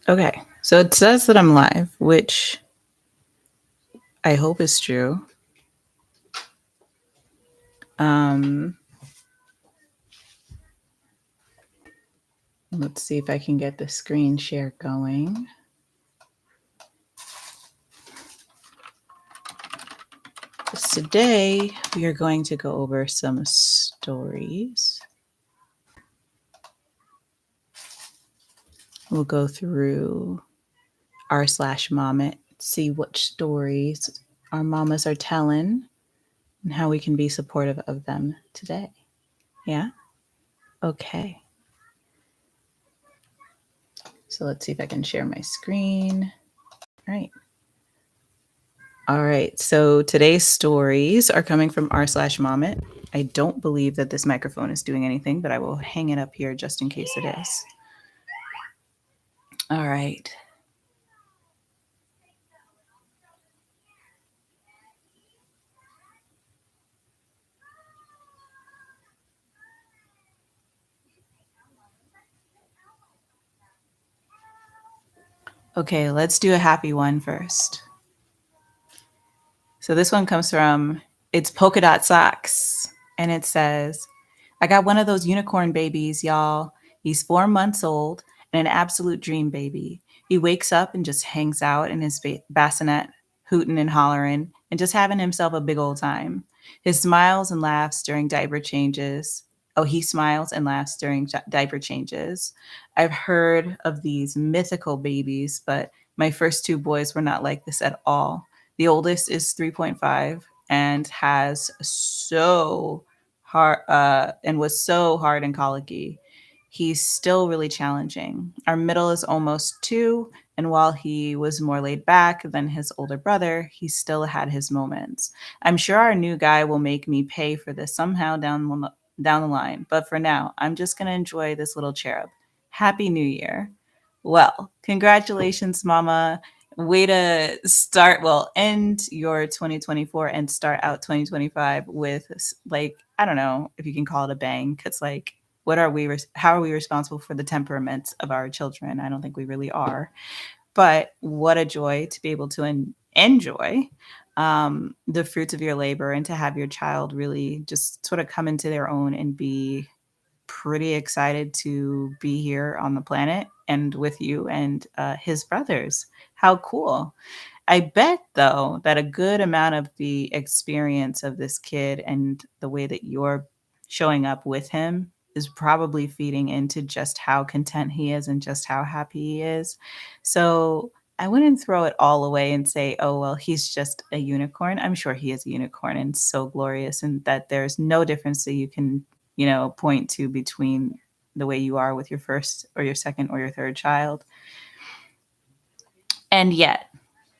Okay, so it says that I'm live, which I hope is true. Um, let's see if I can get the screen share going. Today, we are going to go over some stories. We'll go through r/mom it, see what stories our mamas are telling and how we can be supportive of them today. Yeah? Okay. So let's see if I can share my screen. All right. All right. So today's stories are coming from r/mom it. I don't believe that this microphone is doing anything, but I will hang it up here just in case it is. All right. Okay, let's do a happy one first. So this one comes from It's Polka Dot Socks. And it says, I got one of those unicorn babies, y'all. He's 4 months old and an absolute dream baby. He wakes up and just hangs out in his bassinet, hooting and hollering, and just having himself a big old time. His smiles and laughs during diaper changes. Oh, he smiles and laughs during diaper changes. I've heard of these mythical babies, but my first two boys were not like this at all. The oldest is 3.5 and has so hard and was so hard and colicky. He's still really challenging. Our middle is almost 2, and while he was more laid back than his older brother, he still had his moments. I'm sure our new guy will make me pay for this somehow down the line, but for now, I'm just going to enjoy this little cherub. Happy New Year. Well, congratulations, Mama. Way to end your 2024 and start out 2025 with, like, I don't know if you can call it a bang, because, like, how are we responsible for the temperaments of our children? I don't think we really are. But what a joy to be able to enjoy the fruits of your labor and to have your child really just sort of come into their own and be pretty excited to be here on the planet and with you and his brothers. How cool. I bet, though, that a good amount of the experience of this kid and the way that you're showing up with him is probably feeding into just how content he is and just how happy he is. So I wouldn't throw it all away and say, oh, well, he's just a unicorn. I'm sure he is a unicorn and so glorious, and that there's no difference that you can, point to between the way you are with your first or your second or your third child. And yet,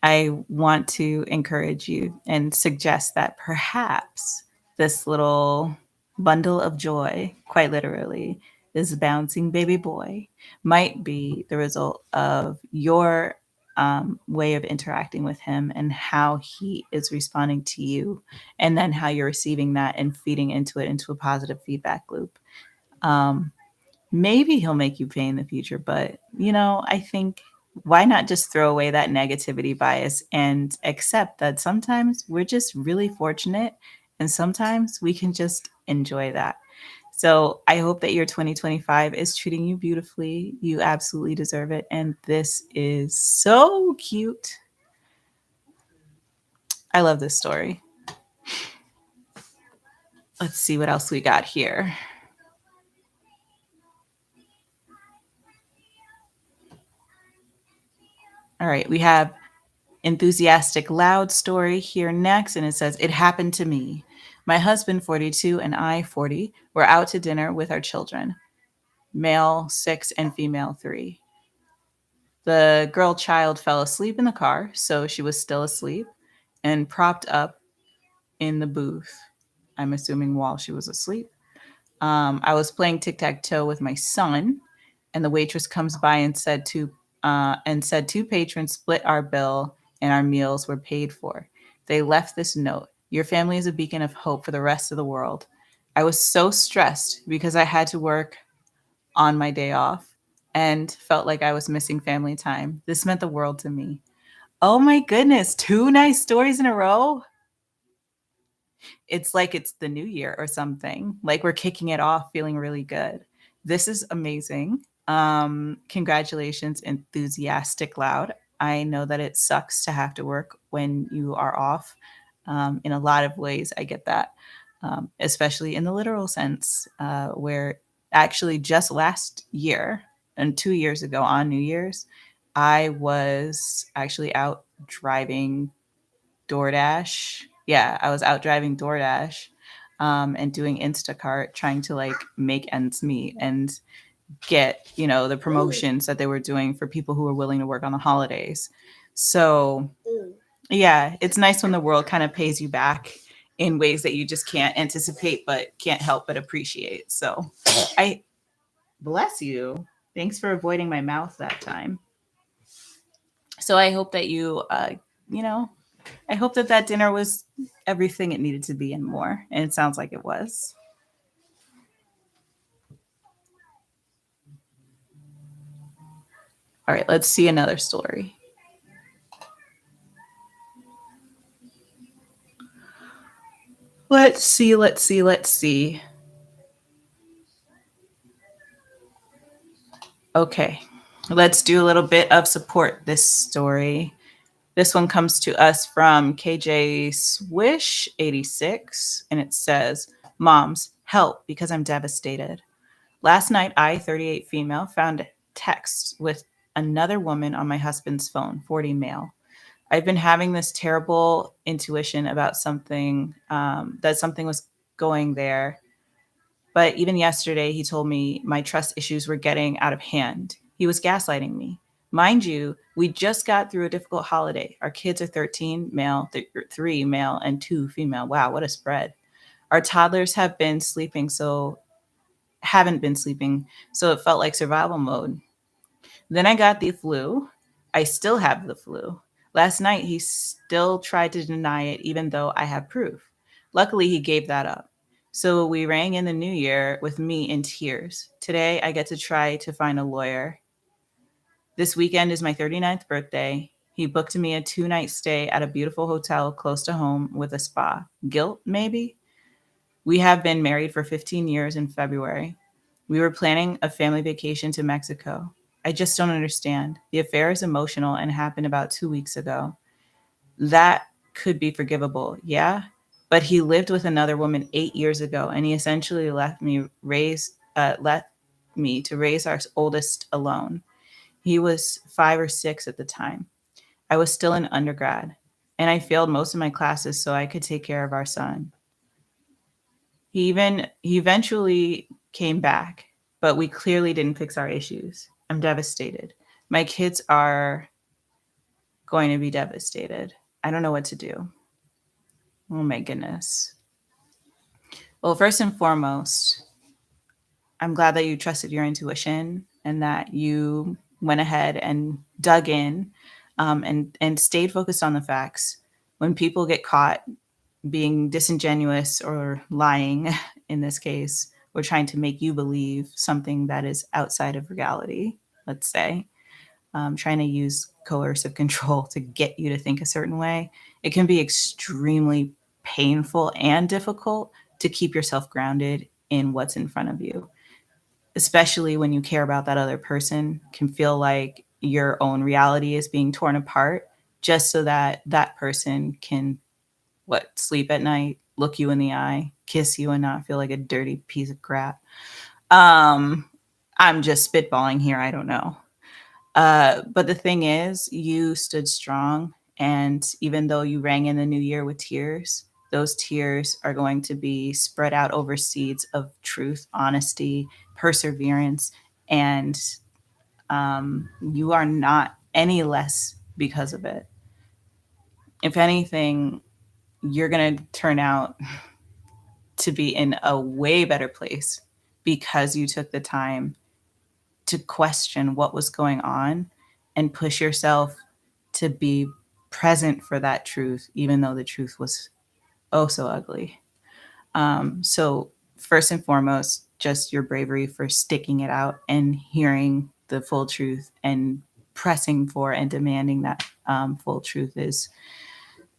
I want to encourage you and suggest that perhaps this little bundle of joy, quite literally, this bouncing baby boy, might be the result of your way of interacting with him and how he is responding to you, and then how you're receiving that and feeding into it into a positive feedback loop. Um, Maybe he'll make you pay in the future, but I think, why not just throw away that negativity bias and accept that sometimes we're just really fortunate and sometimes we can just enjoy that. So I hope that your 2025 is treating you beautifully. You absolutely deserve it. And this is so cute. I love this story. Let's see what else we got here. All right, we have Enthusiastic Loud story here next, and it says, It happened to me. My husband, 42, and I, 40, were out to dinner with our children, male 6 and female 3. The girl child fell asleep in the car, so she was still asleep and propped up in the booth, I'm assuming while she was asleep. I was playing tic-tac-toe with my son, and the waitress comes by and said two patrons split our bill and our meals were paid for. They left this note: Your family is a beacon of hope for the rest of the world. I was so stressed because I had to work on my day off. and felt like I was missing family time. This meant the world to me. Oh my goodness, two nice stories in a row. It's like it's the new year or something. Like we're kicking it off feeling really good. This is amazing. Congratulations, enthusiastic loud. I know that it sucks to have to work when you are off. In a lot of ways, I get that, especially in the literal sense, where actually just last year and 2 years ago on New Year's, I was actually out driving DoorDash. Yeah, I was out driving DoorDash, and doing Instacart, trying to like make ends meet and get, the promotions that they were doing for people who were willing to work on the holidays. So, yeah, it's nice when the world kind of pays you back in ways that you just can't anticipate but can't help but appreciate. So, I bless you. Thanks for avoiding my mouth that time. So, I hope that you know, I hope that that dinner was everything it needed to be and more. And it sounds like it was. All right, let's see another story. Let's see. Okay, let's do a little bit of support this story. This one comes to us from KJ Swish 86, and it says, Moms, help because I'm devastated. Last night, I, 38 female, found a text with another woman on my husband's phone, 40 male. I've been having this terrible intuition about something, that something was going there. But even yesterday, he told me my trust issues were getting out of hand. He was gaslighting me. Mind you, we just got through a difficult holiday. Our kids are 13 male, 3 male, and 2 female. Wow, what a spread. Our toddlers haven't been sleeping, so it felt like survival mode. Then I got the flu. I still have the flu. Last night, he still tried to deny it, even though I have proof. Luckily, he gave that up. So we rang in the new year with me in tears. Today, I get to try to find a lawyer. This weekend is my 39th birthday. He booked me a 2 night stay at a beautiful hotel close to home with a spa. Guilt, maybe? We have been married for 15 years in February. We were planning a family vacation to Mexico. I just don't understand. The affair is emotional and happened about 2 weeks ago. That could be forgivable, yeah? But he lived with another woman 8 years ago, and he essentially let me to raise our oldest alone. He was 5 or 6 at the time. I was still in undergrad, and I failed most of my classes so I could take care of our son. He eventually came back, but we clearly didn't fix our issues. I'm devastated. My kids are going to be devastated. I don't know what to do. Oh my goodness. Well, first and foremost, I'm glad that you trusted your intuition and that you went ahead and dug in, and stayed focused on the facts. When people get caught being disingenuous or lying, in this case, or trying to make you believe something that is outside of reality, let's say, trying to use coercive control to get you to think a certain way, it can be extremely painful and difficult to keep yourself grounded in what's in front of you, especially when you care about that other person, can feel like your own reality is being torn apart just so that that person can sleep at night, look you in the eye, kiss you, and not feel like a dirty piece of crap. Um, I'm just spitballing here. I don't know. But the thing is, you stood strong. And even though you rang in the new year with tears, those tears are going to be spread out over seeds of truth, honesty, perseverance. And you are not any less because of it. If anything, you're going to turn out to be in a way better place because you took the time to question what was going on and push yourself to be present for that truth, even though the truth was oh so ugly. So, first and foremost, just your bravery for sticking it out and hearing the full truth and pressing for and demanding that full truth is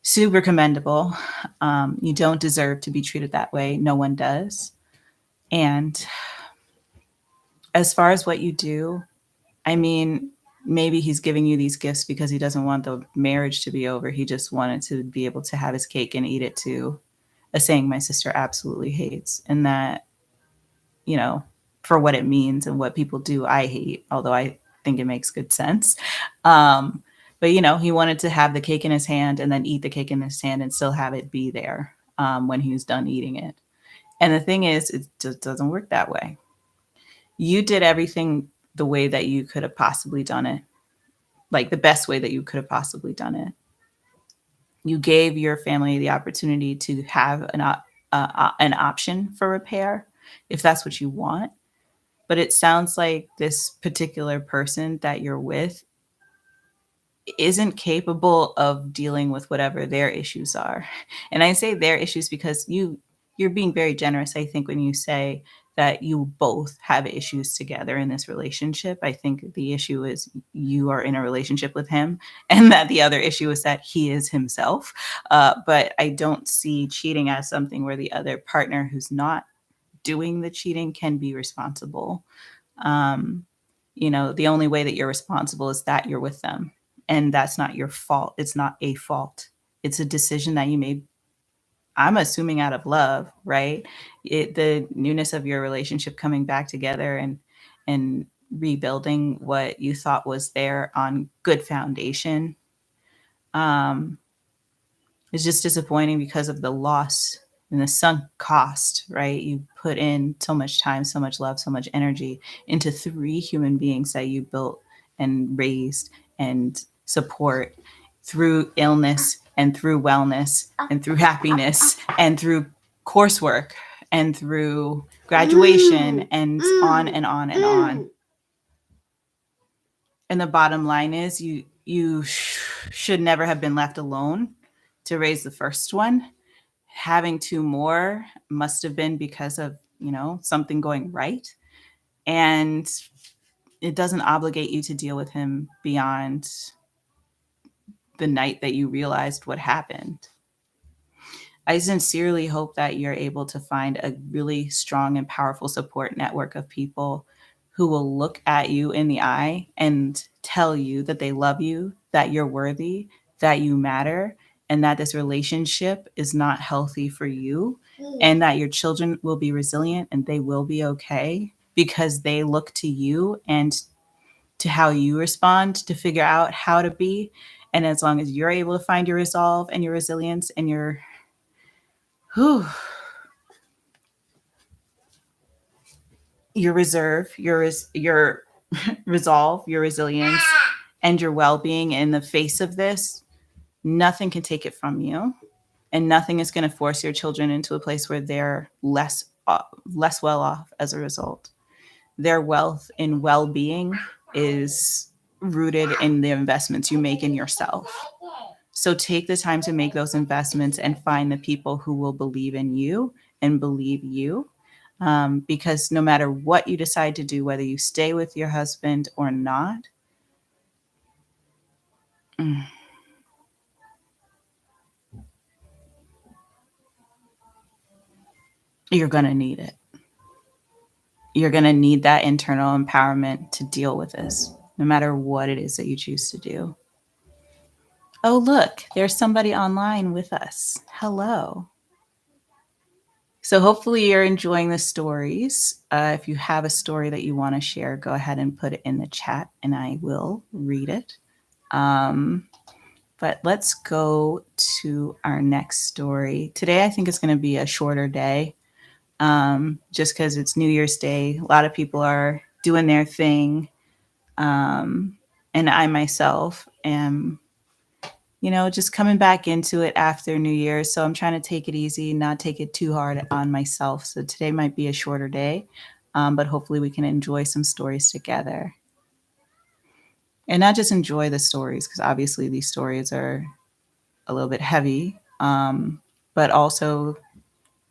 super commendable. You don't deserve to be treated that way. No one does. And as far as what you do, I mean, maybe he's giving you these gifts because he doesn't want the marriage to be over. He just wanted to be able to have his cake and eat it too. A saying my sister absolutely hates. And that, you know, for what it means and what people do, I hate, although I think it makes good sense. But, you know, he wanted to have the cake in his hand and then eat the cake in his hand and still have it be there when he was done eating it. And the thing is, it just doesn't work that way. You did everything the way that you could have possibly done it, like the best way that you could have possibly done it. You gave your family the opportunity to have an option for repair if that's what you want. But it sounds like this particular person that you're with isn't capable of dealing with whatever their issues are. And I say their issues because you're being very generous, I think, when you say that you both have issues together in this relationship. I think the issue is you are in a relationship with him, and that the other issue is that he is himself. But I don't see cheating as something where the other partner who's not doing the cheating can be responsible. Um, you know, the only way that you're responsible is that you're with them. And that's not your fault. It's not a fault. It's a decision that you made, I'm assuming out of love, right? The newness of your relationship coming back together and rebuilding what you thought was there on good foundation. Um, it's just disappointing because of the loss and the sunk cost, right? You put in so much time, so much love, so much energy into three human beings that you built and raised and support through illness and through wellness and through happiness and through coursework and through graduation and on and on and on. And the bottom line is you should never have been left alone to raise the first one. Having two more must have been because of, you know, something going right. And it doesn't obligate you to deal with him beyond the night that you realized what happened. I sincerely hope that you're able to find a really strong and powerful support network of people who will look at you in the eye and tell you that they love you, that you're worthy, that you matter, and that this relationship is not healthy for you, and that your children will be resilient and they will be okay because they look to you and to how you respond to figure out how to be. And as long as you're able to find your resolve and your resilience and whew, your reserve, your resolve, your resilience, and your well-being in the face of this, nothing can take it from you, and nothing is going to force your children into a place where they're less well off as a result. Their wealth and well-being is rooted in the investments you make in yourself. So take the time to make those investments and find the people who will believe in you and believe you. Because no matter what you decide to do, whether you stay with your husband or not, you're going to need it. You're going to need that internal empowerment to deal with this, no matter what it is that you choose to do. Oh, look, there's somebody online with us. Hello. So hopefully you're enjoying the stories. If you have a story that you want to share, go ahead and put it in the chat and I will read it. But let's go to our next story. Today, I think it's going to be a shorter day just because it's New Year's Day. A lot of people are doing their thing. And I myself am, you know, just coming back into it after New Year's. So I'm trying to take it easy, not take it too hard on myself. So today might be a shorter day, but hopefully we can enjoy some stories together. And not just enjoy the stories, because obviously these stories are a little bit heavy, but also,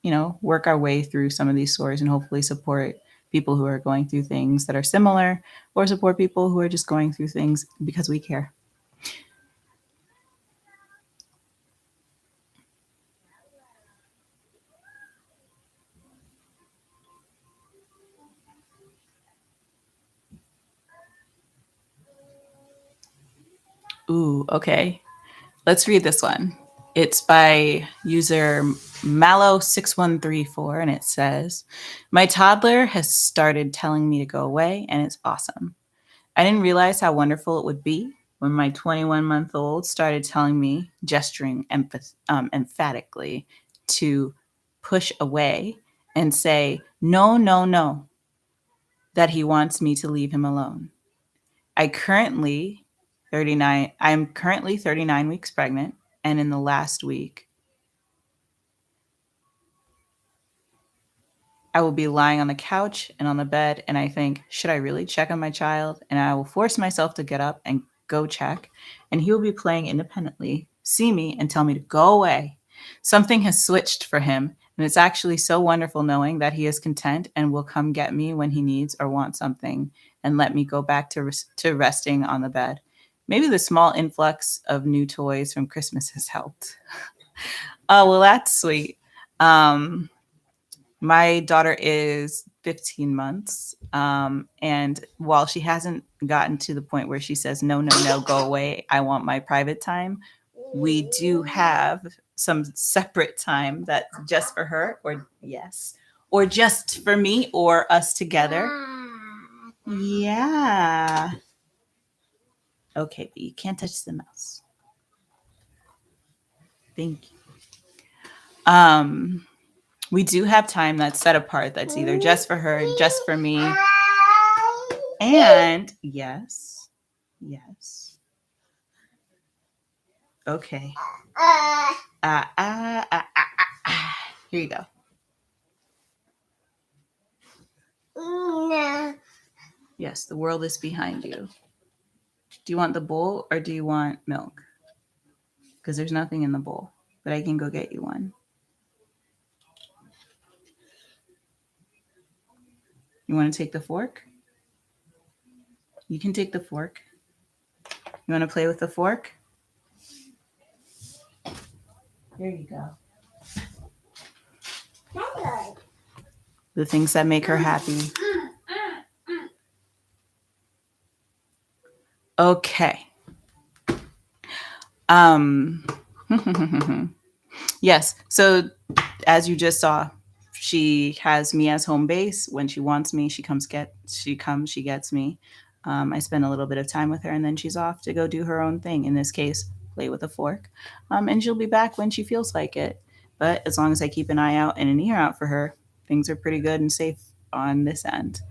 you know, work our way through some of these stories and hopefully support people who are going through things that are similar, or support people who are just going through things because we care. Ooh, okay. Let's read this one. It's by user Mallow6134, and it says, "My toddler has started telling me to go away, and it's awesome. I didn't realize how wonderful it would be when my 21-month-old started telling me, gesturing emphatically, to push away and say, no, no, no, that he wants me to leave him alone. I'm currently 39 weeks pregnant, and in the last week, I will be lying on the couch and on the bed, and I think, should I really check on my child? And I will force myself to get up and go check, and he will be playing independently, see me, and tell me to go away. Something has switched for him, and it's actually so wonderful knowing that he is content and will come get me when he needs or wants something and let me go back to resting on the bed. Maybe the small influx of new toys from Christmas has helped." Oh, well, that's sweet. Um, my daughter is 15 months. And while she hasn't gotten to the point where she says, no, no, no, go away, I want my private time, we do have some separate time that's just for her, or yes, or just for me or us together. Yeah. Okay, but you can't touch the mouse. Thank you. We do have time that's set apart that's either just for her, just for me. And yes, yes. Okay. Here you go. Yes, the world is behind you. Do you want the bowl or do you want milk? Because there's nothing in the bowl, but I can go get you one. You want to take the fork? You can take the fork. You want to play with the fork? There you go. The things that make her happy. Okay. Yes. So as you just saw, she has me as home base. When she wants me, she gets me. I spend a little bit of time with her, and then she's off to go do her own thing. In this case, play with a fork. And she'll be back when she feels like it. But as long as I keep an eye out and an ear out for her, things are pretty good and safe on this end.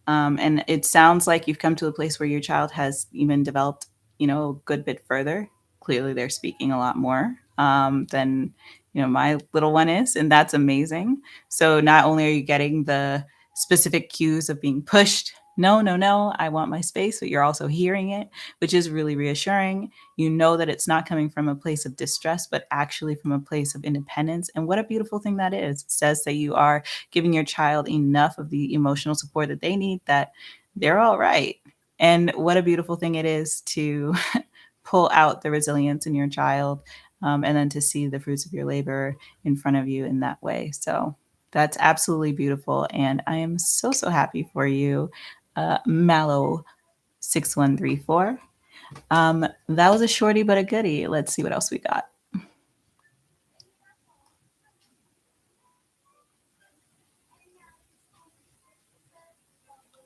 And it sounds like you've come to a place where your child has even developed, a good bit further. Clearly, they're speaking a lot more than my little one is, and that's amazing. So not only are you getting the specific cues of being pushed, no, no, no, I want my space, but you're also hearing it, which is really reassuring. You know that it's not coming from a place of distress, but actually from a place of independence. And what a beautiful thing that is. It says that you are giving your child enough of the emotional support that they need, that they're all right. And what a beautiful thing it is to pull out the resilience in your child, and then to see the fruits of your labor in front of you in that way. So that's absolutely beautiful. And I am so, so happy for you, Mallow6134. That was a shorty but a goodie. Let's see what else we got.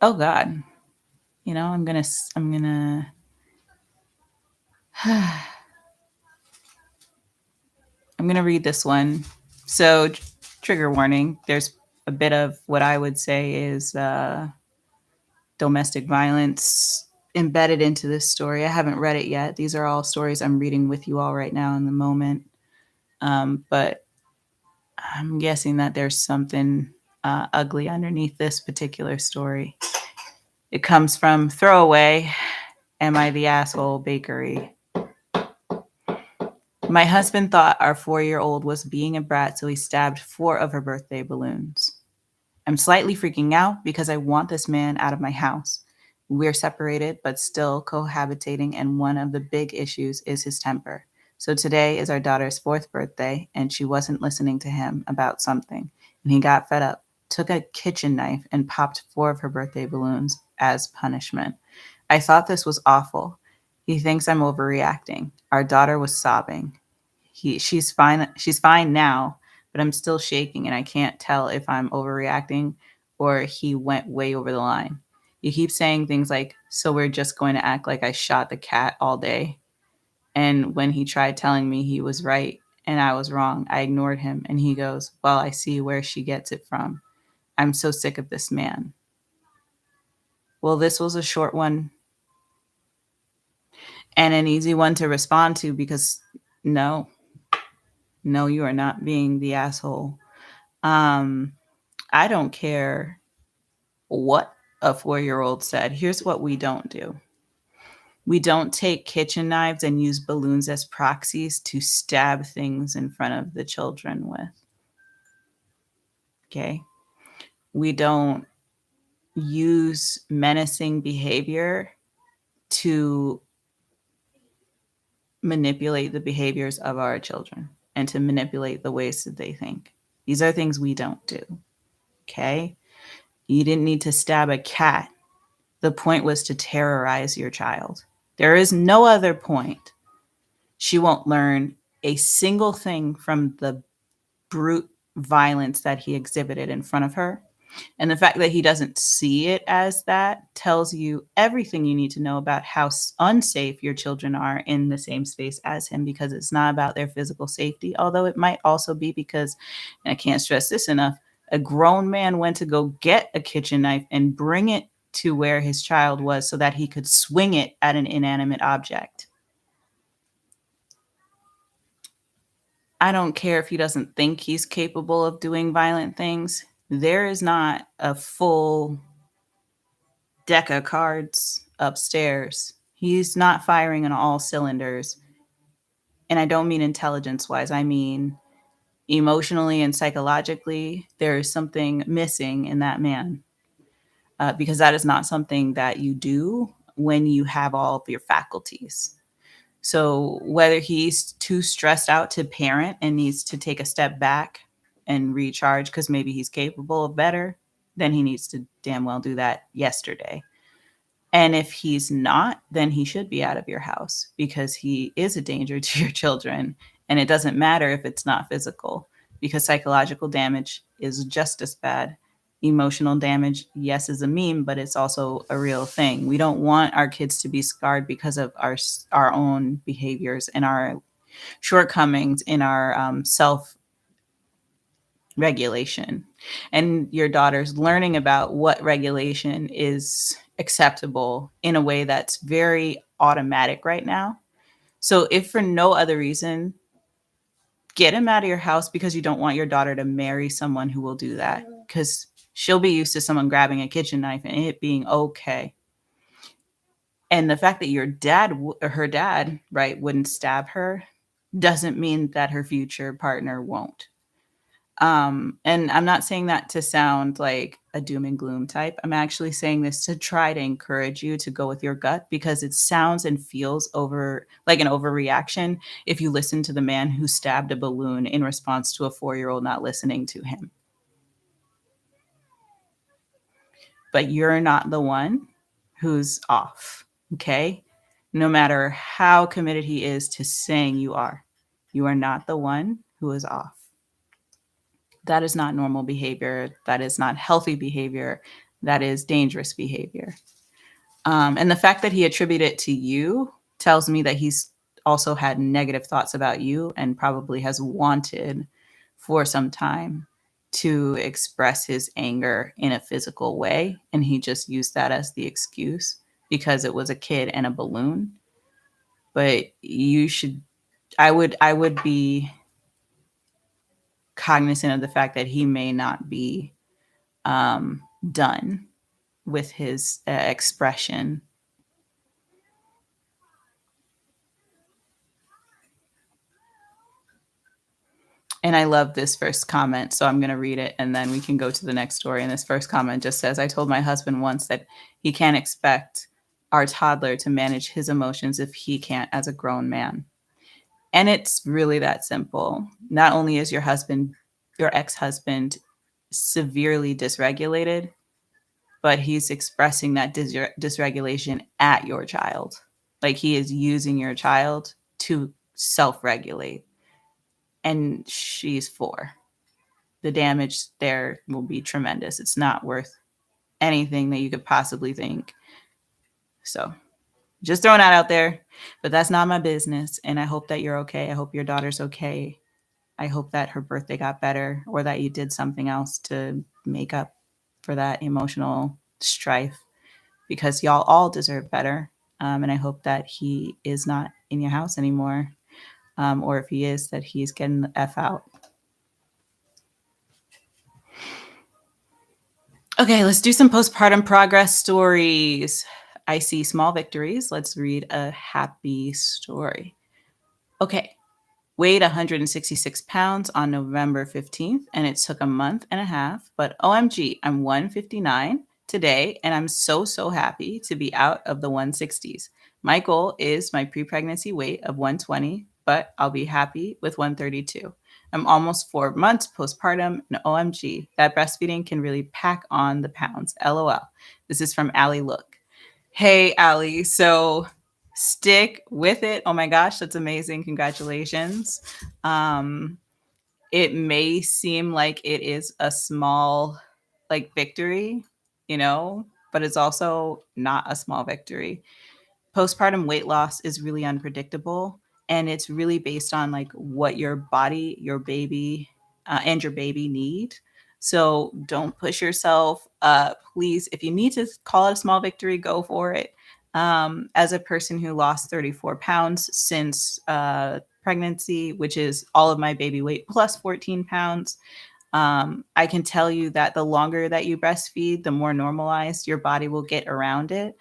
Oh God. I'm gonna I'm gonna read this one. So trigger warning, there's a bit of what I would say is domestic violence embedded into this story. I haven't read it yet. These are all stories I'm reading with you all right now in the moment. But I'm guessing that there's something ugly underneath this particular story. It comes from Throwaway, Am I the Asshole Bakery. My husband thought our 4-year-old was being a brat, so he stabbed 4 of her birthday balloons. I'm slightly freaking out because I want this man out of my house. We're separated, but still cohabitating, and one of the big issues is his temper. So today is our daughter's 4th birthday, and she wasn't listening to him about something, and he got fed up, took a kitchen knife, and popped 4 of her birthday balloons as punishment. I thought this was awful. He thinks I'm overreacting. Our daughter was sobbing. She's fine. She's fine now, but I'm still shaking and I can't tell if I'm overreacting or he went way over the line. He keeps saying things like, "So we're just going to act like I shot the cat all day." And when he tried telling me he was right and I was wrong, I ignored him and he goes, "Well, I see where she gets it from. I'm so sick of this man." Well, this was a short one and an easy one to respond to because no, no, you are not being the asshole. Um, I don't care what a 4-year-old said. Here's what we don't do. We don't take kitchen knives and use balloons as proxies to stab things in front of the children with. Okay. We don't use menacing behavior to manipulate the behaviors of our children and to manipulate the ways that they think. These are things we don't do. Okay. You didn't need to stab a cat. The point was to terrorize your child. There is no other point. She won't learn a single thing from the brute violence that he exhibited in front of her. And the fact that he doesn't see it as that tells you everything you need to know about how unsafe your children are in the same space as him, because it's not about their physical safety, although it might also be because, and I can't stress this enough, a grown man went to go get a kitchen knife and bring it to where his child was so that he could swing it at an inanimate object. I don't care if he doesn't think he's capable of doing violent things. There is not a full deck of cards upstairs. He's not firing on all cylinders. And I don't mean intelligence wise, I mean emotionally and psychologically, there is something missing in that man, because that is not something that you do when you have all of your faculties. So whether he's too stressed out to parent and needs to take a step back and recharge because maybe he's capable of better, then he needs to damn well do that yesterday. And if he's not, then he should be out of your house because he is a danger to your children. And it doesn't matter if it's not physical, because psychological damage is just as bad. Emotional damage, yes, is a meme, but it's also a real thing. We don't want our kids to be scarred because of our own behaviors and our shortcomings in our self regulation. And your daughter's learning about what regulation is acceptable in a way that's very automatic right now. So if for no other reason, get him out of your house because you don't want your daughter to marry someone who will do that, because she'll be used to someone grabbing a kitchen knife and it being okay. And the fact that your dad or her dad, right, wouldn't stab her doesn't mean that her future partner won't. And I'm not saying that to sound like a doom and gloom type. I'm actually saying this to try to encourage you to go with your gut, because it sounds and feels over like an overreaction if you listen to the man who stabbed a balloon in response to a 4-year-old not listening to him. But you're not the one who's off, okay? No matter how committed he is to saying you are not the one who is off. That is not normal behavior. That is not healthy behavior. That is dangerous behavior. And the fact that he attributed it to you tells me that he's also had negative thoughts about you and probably has wanted for some time to express his anger in a physical way. And he just used that as the excuse because it was a kid and a balloon. But I would be cognizant of the fact that he may not be done with his expression. And I love this first comment, so I'm going to read it and then we can go to the next story. And this first comment just says, I told my husband once that he can't expect our toddler to manage his emotions if he can't as a grown man. And it's really that simple. Not only is your husband, your ex-husband, severely dysregulated, but he's expressing that dysregulation at your child. Like he is using your child to self-regulate. And she's 4. The damage there will be tremendous. It's not worth anything that you could possibly think. So just throwing that out there, but that's not my business. And I hope that you're okay. I hope your daughter's okay. I hope that her birthday got better or that you did something else to make up for that emotional strife because y'all all deserve better. And I hope that he is not in your house anymore. Or if he is, that he's getting the F out. Okay, let's do some postpartum progress stories. I see small victories. Let's read a happy story. Okay, weighed 166 pounds on November 15th, and it took a month and a half. But OMG, I'm 159 today, and I'm so happy to be out of the 160s. My goal is my pre-pregnancy weight of 120, but I'll be happy with 132. I'm almost 4 months postpartum, and OMG, that breastfeeding can really pack on the pounds. LOL. This is from Allie Look. Hey, Allie. So stick with it. Oh my gosh, that's amazing. Congratulations. Um, it may seem like it is a small like victory, but it's also not a small victory. Postpartum weight loss is really unpredictable and it's really based on like what your body, your baby, and your baby need. So don't push yourself. Please, if you need to call it a small victory, go for it. As a person who lost 34 pounds since pregnancy, which is all of my baby weight plus 14 pounds, I can tell you that the longer that you breastfeed, the more normalized your body will get around it.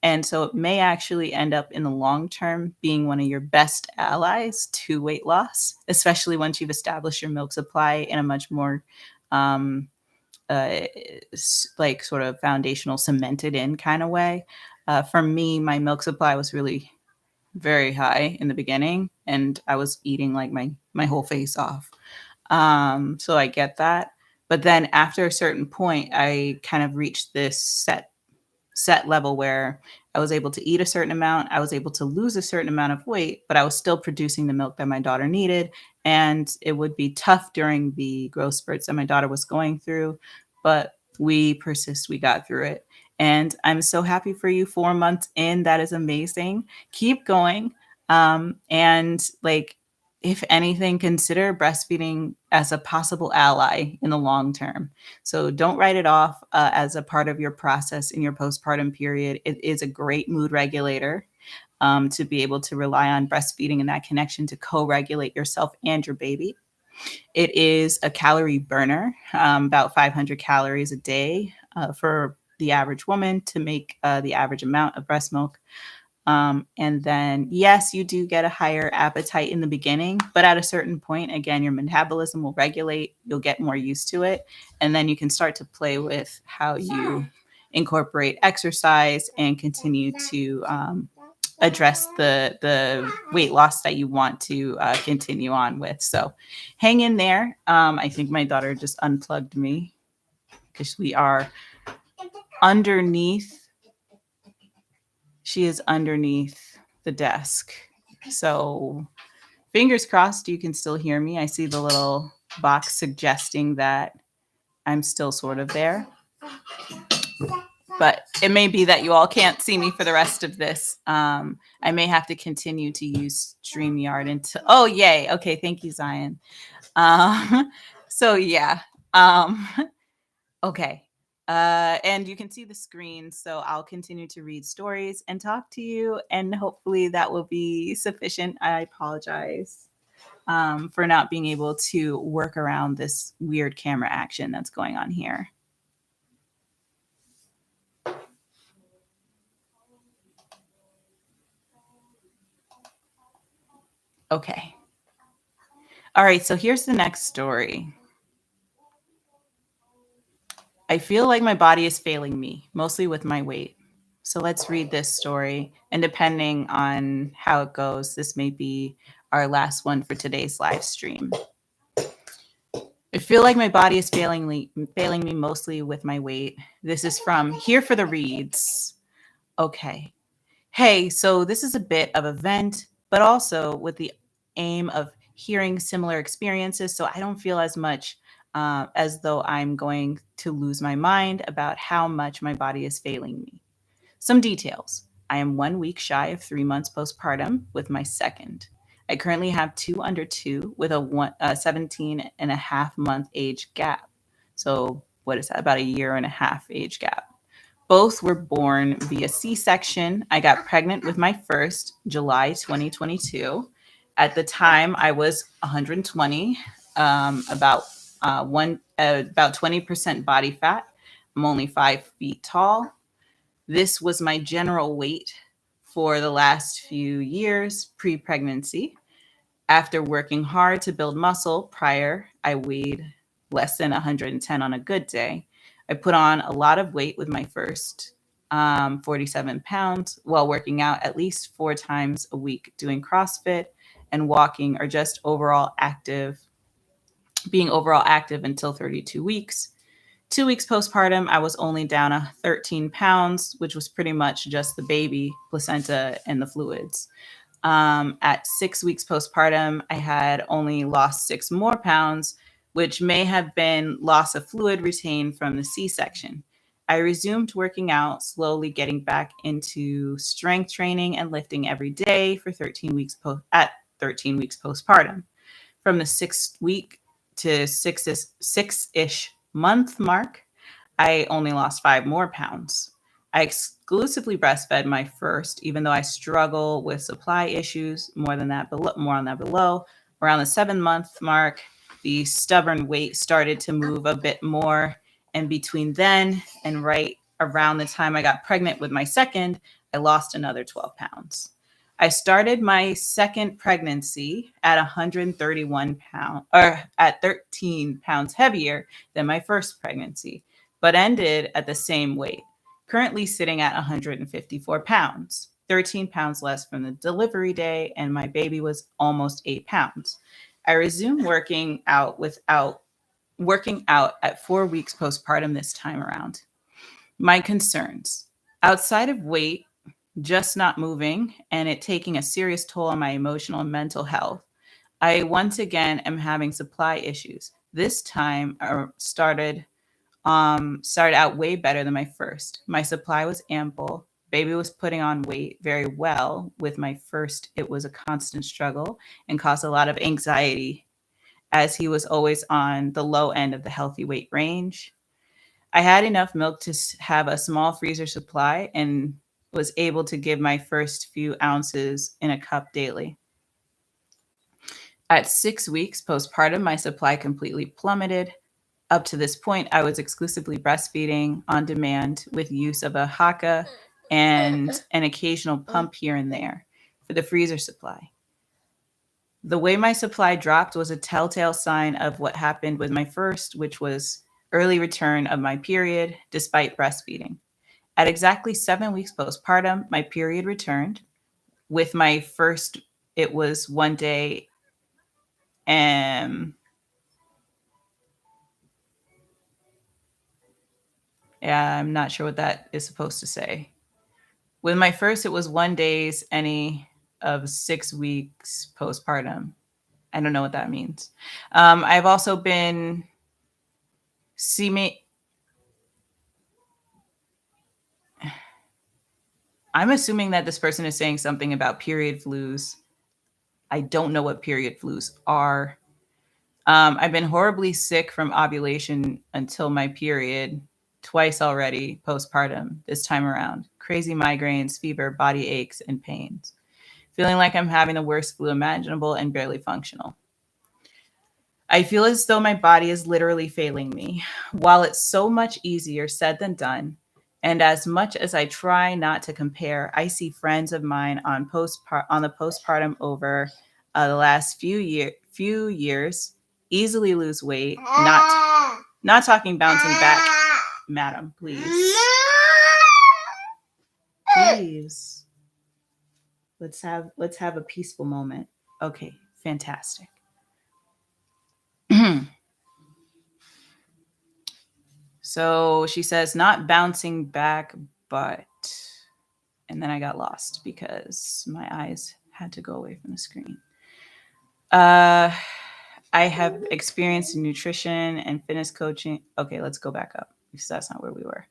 And so it may actually end up in the long term being one of your best allies to weight loss, especially once you've established your milk supply in a much more um, like sort of foundational, cemented in kind of way. For me, my milk supply was really very high in the beginning, and I was eating like my whole face off. So I get that. But then after a certain point, I kind of reached this set level where I was able to eat a certain amount, I was able to lose a certain amount of weight, but I was still producing the milk that my daughter needed. And it would be tough during the growth spurts that my daughter was going through, but we persist, we got through it. And I'm so happy for you 4 months in. That is amazing. Keep going. And like, if anything, consider breastfeeding as a possible ally in the long term. So don't write it off as a part of your process in your postpartum period. It is a great mood regulator to be able to rely on breastfeeding and that connection to co-regulate yourself and your baby. It is a calorie burner, about 500 calories a day for the average woman to make the average amount of breast milk. And then, yes, you do get a higher appetite in the beginning, but at a certain point, again, your metabolism will regulate, you'll get more used to it. And then you can start to play with how you incorporate exercise and continue to address the weight loss that you want to continue on with. So hang in there. I think my daughter just unplugged me because we are underneath. She is underneath the desk. So fingers crossed you can still hear me. I see the little box suggesting that I'm still sort of there. But it may be that you all can't see me for the rest of this. I may have to continue to use StreamYard until, oh, yay. Okay, thank you, Zion. So yeah. Okay. And you can see the screen, so I'll continue to read stories and talk to you, and hopefully that will be sufficient. I apologize for not being able to work around this weird camera action that's going on here. Okay. All right, so here's the next story. I feel like my body is failing me, mostly with my weight. So let's read this story. And depending on how it goes, this may be our last one for today's live stream. I feel like my body is failing me mostly with my weight. This is from Here for the Reads. Okay. Hey, so this is a bit of a vent, but also with the aim of hearing similar experiences. So I don't feel as much as though I'm going to lose my mind about how much my body is failing me. Some details. I am 1 week shy of 3 months postpartum with my second. I currently have two under two with a 17 and a half month age gap. So, what is that? About a year and a half age gap. Both were born via C section. I got pregnant with my first July 2022. At the time, I was 120, about 20% body fat. I'm only 5 feet tall. This was my general weight for the last few years pre pregnancy. After working hard to build muscle prior, I weighed less than 110 on a good day. I put on a lot of weight with my first 47 pounds while working out at least 4 times a week, doing CrossFit and walking or just being overall active until 32 weeks. 2 weeks postpartum, I was only down 13 pounds, which was pretty much just the baby, placenta, and the fluids. At 6 weeks postpartum, I had only lost 6 more pounds, which may have been loss of fluid retained from the C section. I resumed working out, slowly getting back into strength training and lifting every day for 13 weeks postpartum. From the 6 week to six-ish month mark, I only lost 5 more pounds. I exclusively breastfed my first, even though I struggle with supply issues. More on that below. Around the 7 month mark, the stubborn weight started to move a bit more. And between then and right around the time I got pregnant with my second, I lost another 12 pounds. I started my second pregnancy at 131 pounds, or at 13 pounds heavier than my first pregnancy, but ended at the same weight, currently sitting at 154 pounds, 13 pounds less from the delivery day, and my baby was almost 8 pounds. I resumed working out at 4 weeks postpartum this time around. My concerns. Outside of weight, just not moving, and it taking a serious toll on my emotional and mental health, I once again am having supply issues. This time started out way better than my first. My supply was ample. Baby was putting on weight very well. With my first, it was a constant struggle and caused a lot of anxiety as he was always on the low end of the healthy weight range. I had enough milk to have a small freezer supply and was able to give my first few ounces in a cup daily. At 6 weeks postpartum, my supply completely plummeted. Up to this point, I was exclusively breastfeeding on demand with use of a Haka and an occasional pump here and there for the freezer supply. The way my supply dropped was a telltale sign of what happened with my first, which was early return of my period despite breastfeeding. At exactly 7 weeks postpartum, my period returned. With my first, it was one day, and yeah, I'm not sure what that is supposed to say. With my first, it was 1 days any of 6 weeks postpartum. I don't know what that means. I've also been seeming. I'm assuming that this person is saying something about period flus. I don't know what period flus are. I've been horribly sick from ovulation until my period twice already postpartum this time around. Crazy migraines, fever, body aches, and pains. Feeling like I'm having the worst flu imaginable and barely functional. I feel as though my body is literally failing me. While it's so much easier said than done, and as much as I try not to compare, I see friends of mine on the postpartum over the last few years, easily lose weight, not talking bouncing back, madam, please. Please. Let's have a peaceful moment. Okay, fantastic. So she says not bouncing back, but, and then I got lost because my eyes had to go away from the screen. I have experience in nutrition and fitness coaching. Okay, let's go back up because that's not where we were.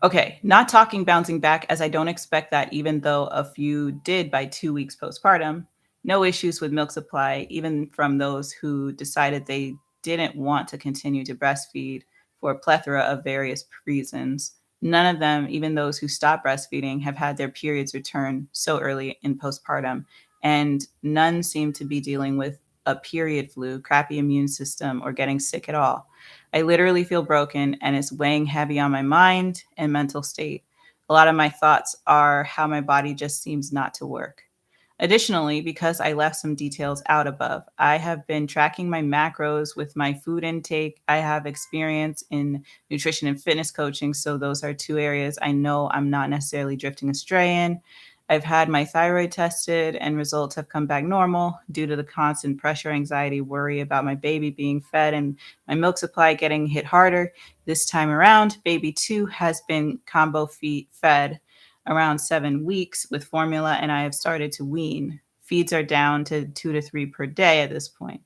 Okay, not talking bouncing back, as I don't expect that, even though a few did by 2 weeks postpartum. No issues with milk supply, even from those who decided they didn't want to continue to breastfeed for a plethora of various reasons. None of them, even those who stopped breastfeeding, have had their periods return so early in postpartum, and none seem to be dealing with a period flu, crappy immune system, or getting sick at all. I literally feel broken and it's weighing heavy on my mind and mental state. A lot of my thoughts are how my body just seems not to work. Additionally, because I left some details out above, I have been tracking my macros with my food intake. I have experience in nutrition and fitness coaching, so those are two areas I know I'm not necessarily drifting astray in. I've had my thyroid tested and results have come back normal due to the constant pressure, anxiety, worry about my baby being fed and my milk supply getting hit harder. This time around, baby 2 has been combo fed around 7 weeks with formula, and I have started to wean. Feeds are down to 2 to 3 per day at this point.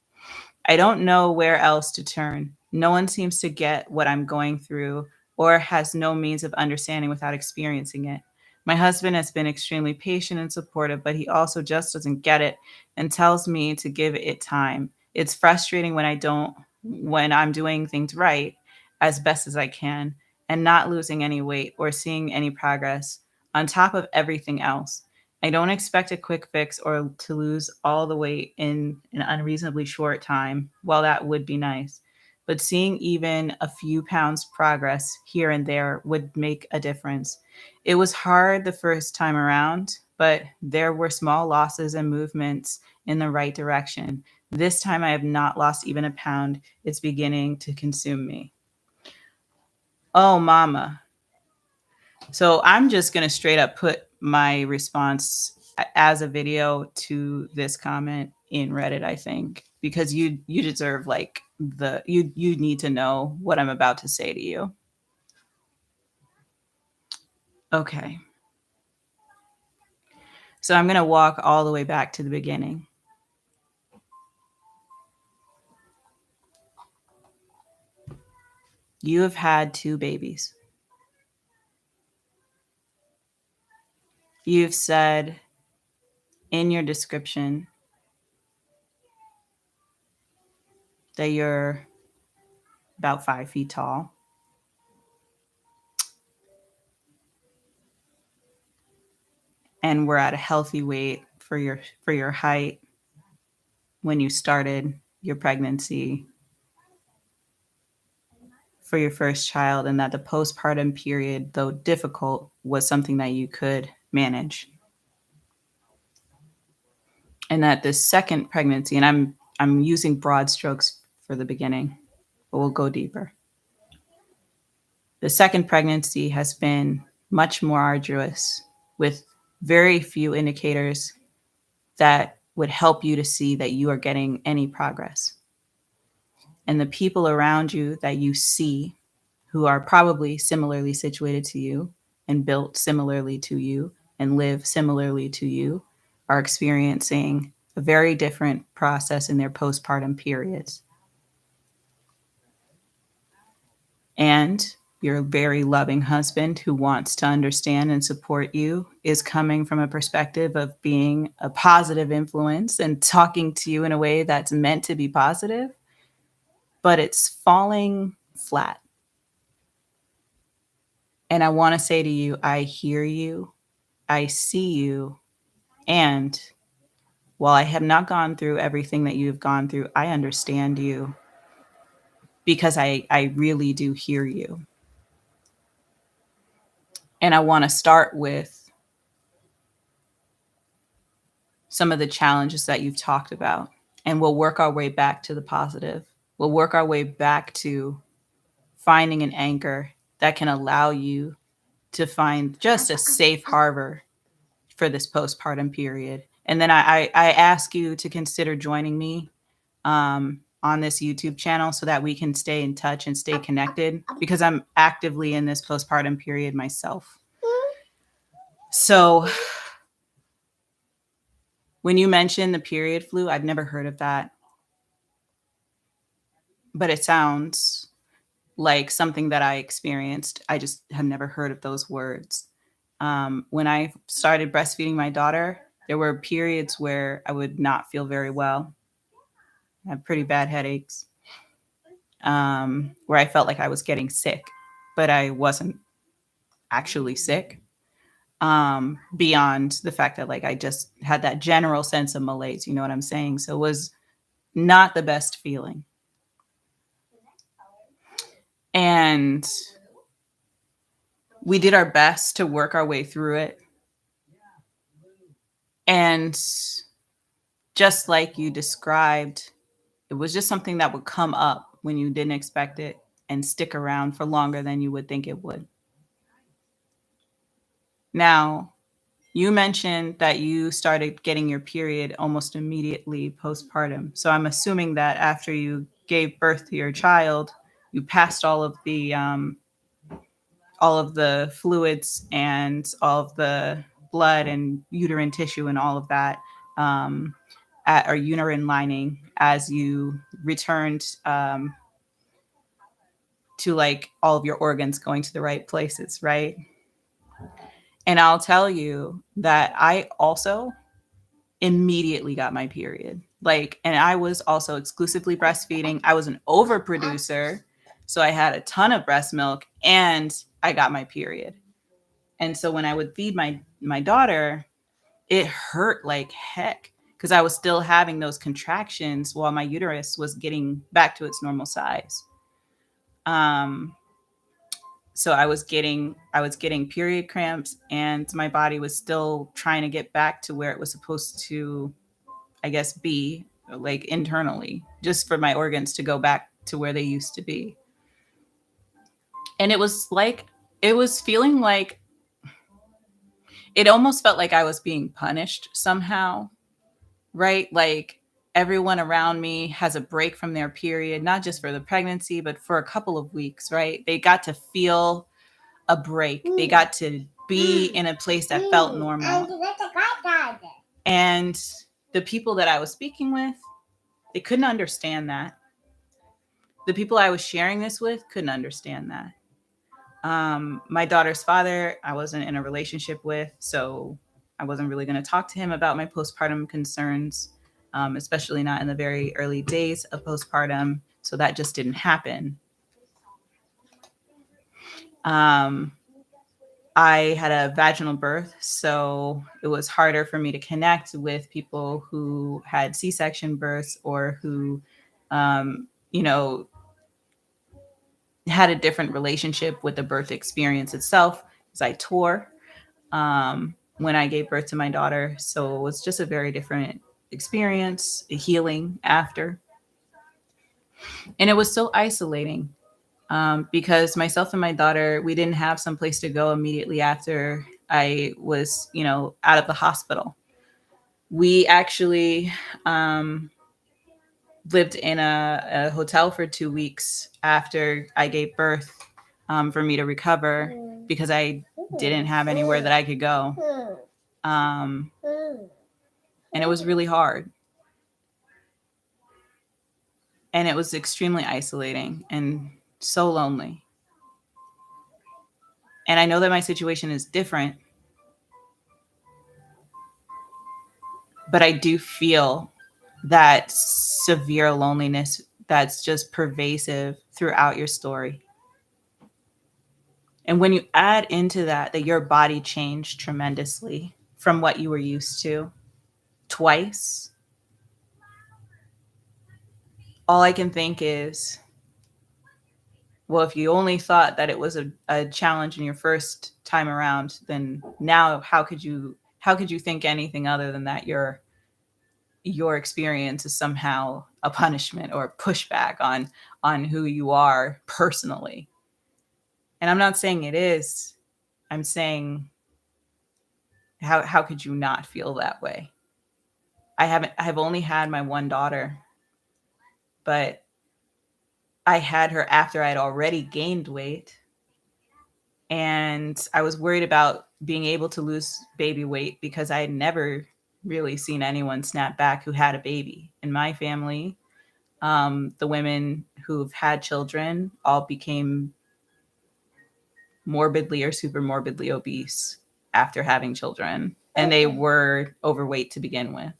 I don't know where else to turn. No one seems to get what I'm going through or has no means of understanding without experiencing it. My husband has been extremely patient and supportive, but he also just doesn't get it and tells me to give it time. It's frustrating when I'm doing things right as best as I can and not losing any weight or seeing any progress on top of everything else. I don't expect a quick fix or to lose all the weight in an unreasonably short time. Well, that would be nice. But seeing even a few pounds progress here and there would make a difference. It was hard the first time around, but there were small losses and movements in the right direction. This time I have not lost even a pound. It's beginning to consume me. Oh, mama. So I'm just going to straight up put my response as a video to this comment in Reddit, I think, because you deserve like you need to know what I'm about to say to you. Okay. So I'm going to walk all the way back to the beginning. You have had 2 babies. You've said in your description that you're about 5 feet tall. And we're at a healthy weight for your height when you started your pregnancy for your first child, and that the postpartum period, though difficult, was something that you could manage. And that the second pregnancy, and I'm using broad strokes for the beginning, but we'll go deeper. The second pregnancy has been much more arduous with very few indicators that would help you to see that you are getting any progress. And the people around you that you see who are probably similarly situated to you and built similarly to you and live similarly to you are experiencing a very different process in their postpartum periods. And your very loving husband who wants to understand and support you is coming from a perspective of being a positive influence and talking to you in a way that's meant to be positive, but it's falling flat. And I want to say to you, I hear you, I see you, and while I have not gone through everything that you've gone through, I understand you because I really do hear you. And I want to start with some of the challenges that you've talked about, and we'll work our way back to the positive. We'll work our way back to finding an anchor that can allow you to find just a safe harbor for this postpartum period. And then I ask you to consider joining me on this YouTube channel so that we can stay in touch and stay connected, because I'm actively in this postpartum period myself. So when you mentioned the period flu, I've never heard of that, but it sounds like something that I experienced. I just have never heard of those words. When I started breastfeeding my daughter, there were periods where I would not feel very well. I had pretty bad headaches, where I felt like I was getting sick, but I wasn't actually sick. Beyond the fact that like I just had that general sense of malaise, you know what I'm saying? So it was not the best feeling. And we did our best to work our way through it. And just like you described, it was just something that would come up when you didn't expect it and stick around for longer than you would think it would. Now, you mentioned that you started getting your period almost immediately postpartum. So I'm assuming that after you gave birth to your child, you passed all of the fluids and all of the blood and uterine tissue and all of that at our uterine lining as you returned to like all of your organs going to the right places, right? And I'll tell you that I also immediately got my period. Like, and I was also exclusively breastfeeding. I was an overproducer. So I had a ton of breast milk and I got my period. And so when I would feed my daughter, it hurt like heck because I was still having those contractions while my uterus was getting back to its normal size. So I was getting period cramps and my body was still trying to get back to where it was supposed to, I guess, be like internally, just for my organs to go back to where they used to be. And it was feeling like, it almost felt like I was being punished somehow, right? Like everyone around me has a break from their period, not just for the pregnancy, but for a couple of weeks, right? They got to feel a break. They got to be in a place that felt normal. And the people that I was speaking with, they couldn't understand that. The people I was sharing this with couldn't understand that. My daughter's father, I wasn't in a relationship with, so I wasn't really going to talk to him about my postpartum concerns, especially not in the very early days of postpartum. So that just didn't happen. I had a vaginal birth, so it was harder for me to connect with people who had C-section births or who, had a different relationship with the birth experience itself, because I tore when I gave birth to my daughter. So it was just a very different experience, healing after. And it was so isolating because myself and my daughter, we didn't have some place to go immediately after I was, out of the hospital. We actually lived in a hotel for 2 weeks after I gave birth for me to recover because I didn't have anywhere that I could go. And it was really hard. And it was extremely isolating and so lonely. And I know that my situation is different, but I do feel that severe loneliness that's just pervasive throughout your story. And when you add into that your body changed tremendously from what you were used to twice, all I can think is, well, if you only thought that it was a challenge in your first time around, then now how could you think anything other than that you're your experience is somehow a punishment or a pushback on who you are personally. And I'm not saying it is. I'm saying how could you not feel that way? I've only had my one daughter, but I had her after I'd already gained weight. And I was worried about being able to lose baby weight because I had never really seen anyone snap back who had a baby. In my family, the women who've had children all became morbidly or super morbidly obese after having children, and they were overweight to begin with.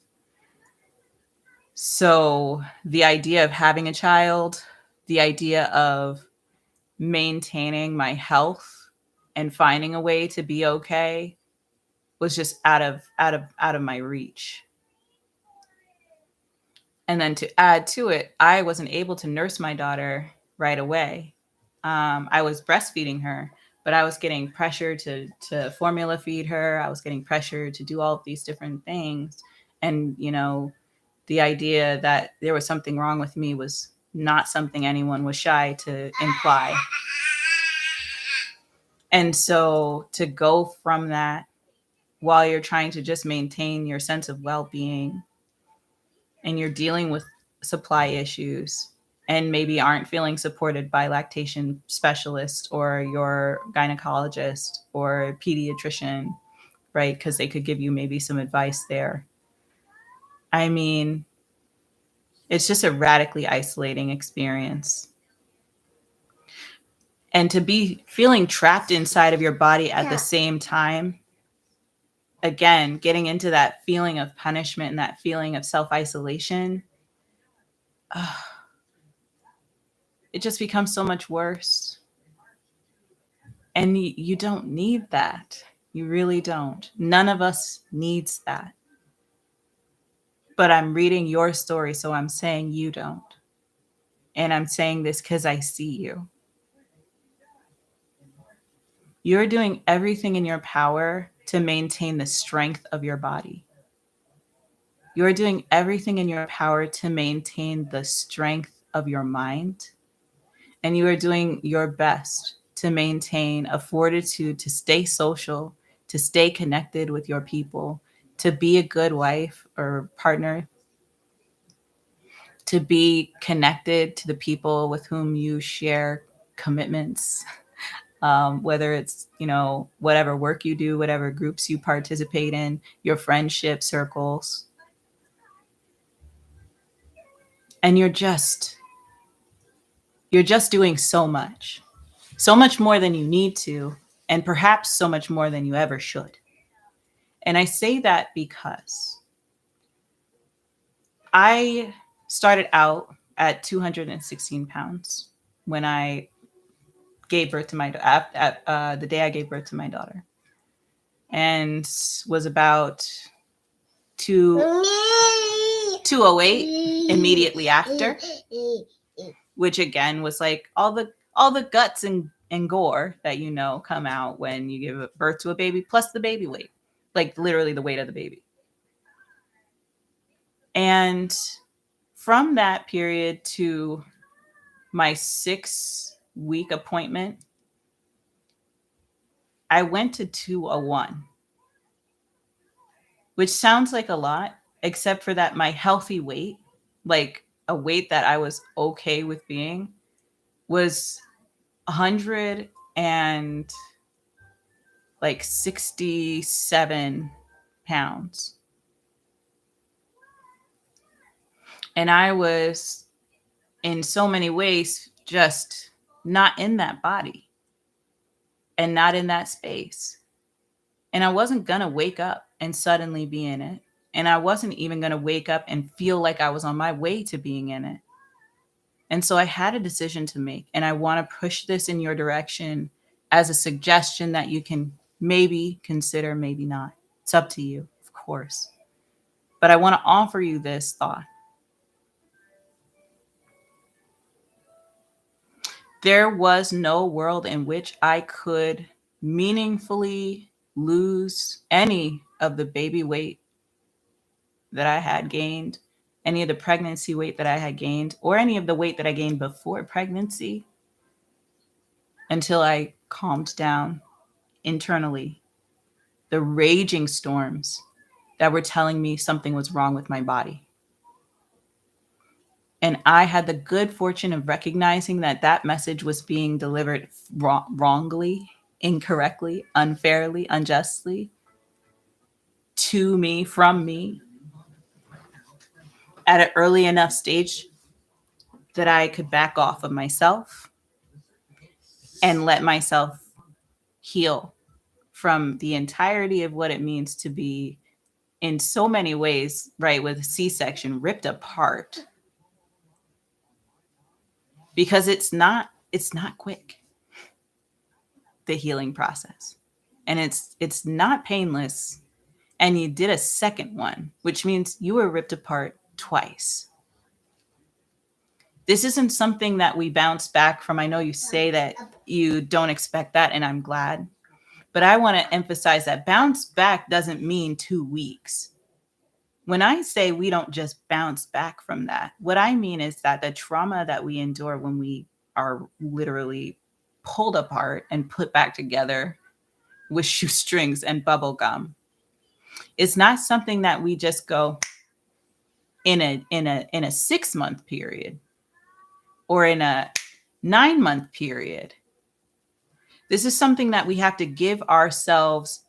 So the idea of having a child, the idea of maintaining my health and finding a way to be okay was just out of my reach. And then to add to it, I wasn't able to nurse my daughter right away. I was breastfeeding her, but I was getting pressure to formula feed her. I was getting pressure to do all of these different things. And, the idea that there was something wrong with me was not something anyone was shy to imply. And so to go from that while you're trying to just maintain your sense of well-being and you're dealing with supply issues and maybe aren't feeling supported by lactation specialist or your gynecologist or pediatrician, right? Because they could give you maybe some advice there. I mean, it's just a radically isolating experience. And to be feeling trapped inside of your body at the same time, again, getting into that feeling of punishment and that feeling of self-isolation, it just becomes so much worse. And you don't need that. You really don't. None of us needs that. But I'm reading your story, so I'm saying you don't. And I'm saying this because I see you. You're doing everything in your power to maintain the strength of your body. You're doing everything in your power to maintain the strength of your mind. And you are doing your best to maintain a fortitude to stay social, to stay connected with your people, to be a good wife or partner, to be connected to the people with whom you share commitments, whether it's, whatever work you do, whatever groups you participate in, your friendship circles. And you're just doing so much more than you need to, and perhaps so much more than you ever should. And I say that because I started out at 216 pounds when I gave birth to the day I gave birth to my daughter, and was about 208 immediately after, which again was like all the guts and gore that come out when you give birth to a baby, plus the baby weight, like literally the weight of the baby. And from that period to my 6-week appointment, I went to 201, which sounds like a lot, except for that my healthy weight, like a weight that I was okay with being, was 167 pounds. And I was in so many ways just not in that body and not in that space. And I wasn't going to wake up and suddenly be in it. And I wasn't even going to wake up and feel like I was on my way to being in it. And so I had a decision to make. And I want to push this in your direction as a suggestion that you can maybe consider, maybe not. It's up to you, of course. But I want to offer you this thought. There was no world in which I could meaningfully lose any of the baby weight that I had gained, any of the pregnancy weight that I had gained, or any of the weight that I gained before pregnancy, until I calmed down internally the raging storms that were telling me something was wrong with my body. And I had the good fortune of recognizing that that message was being delivered wrongly, incorrectly, unfairly, unjustly to me, from me, at an early enough stage that I could back off of myself and let myself heal from the entirety of what it means to be, in so many ways, right, with C-section, ripped apart. Because it's not quick, the healing process. And it's not painless. And you did a second one, which means you were ripped apart twice. This isn't something that we bounce back from. I know you say that you don't expect that, and I'm glad. But I want to emphasize that bounce back doesn't mean 2 weeks. When I say we don't just bounce back from that, what I mean is that the trauma that we endure when we are literally pulled apart and put back together with shoestrings and bubble gum, it's not something that we just go in a 6-month period or in a 9-month period. This is something that we have to give ourselves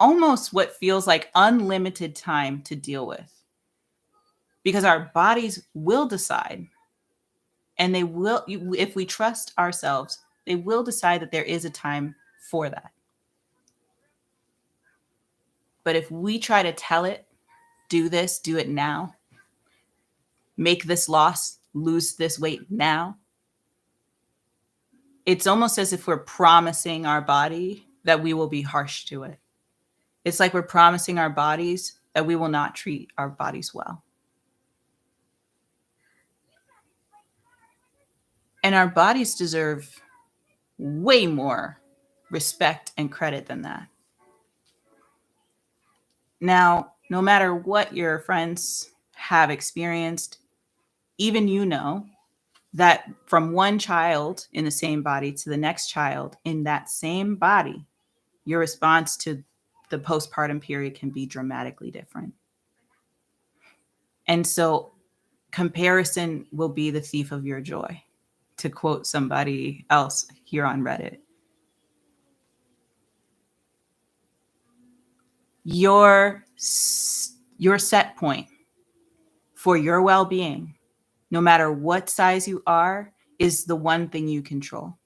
almost what feels like unlimited time to deal with, because our bodies will decide, and they will, if we trust ourselves, they will decide that there is a time for that. But if we try to tell it, do this, do it now, make this loss, lose this weight now, it's almost as if we're promising our body that we will be harsh to it. It's like we're promising our bodies that we will not treat our bodies well. And our bodies deserve way more respect and credit than that. Now, no matter what your friends have experienced, even you know that from one child in the same body to the next child in that same body, your response to the postpartum period can be dramatically different. And so comparison will be the thief of your joy, to quote somebody else here on Reddit. Your set point for your well-being, no matter what size you are, is the one thing you control.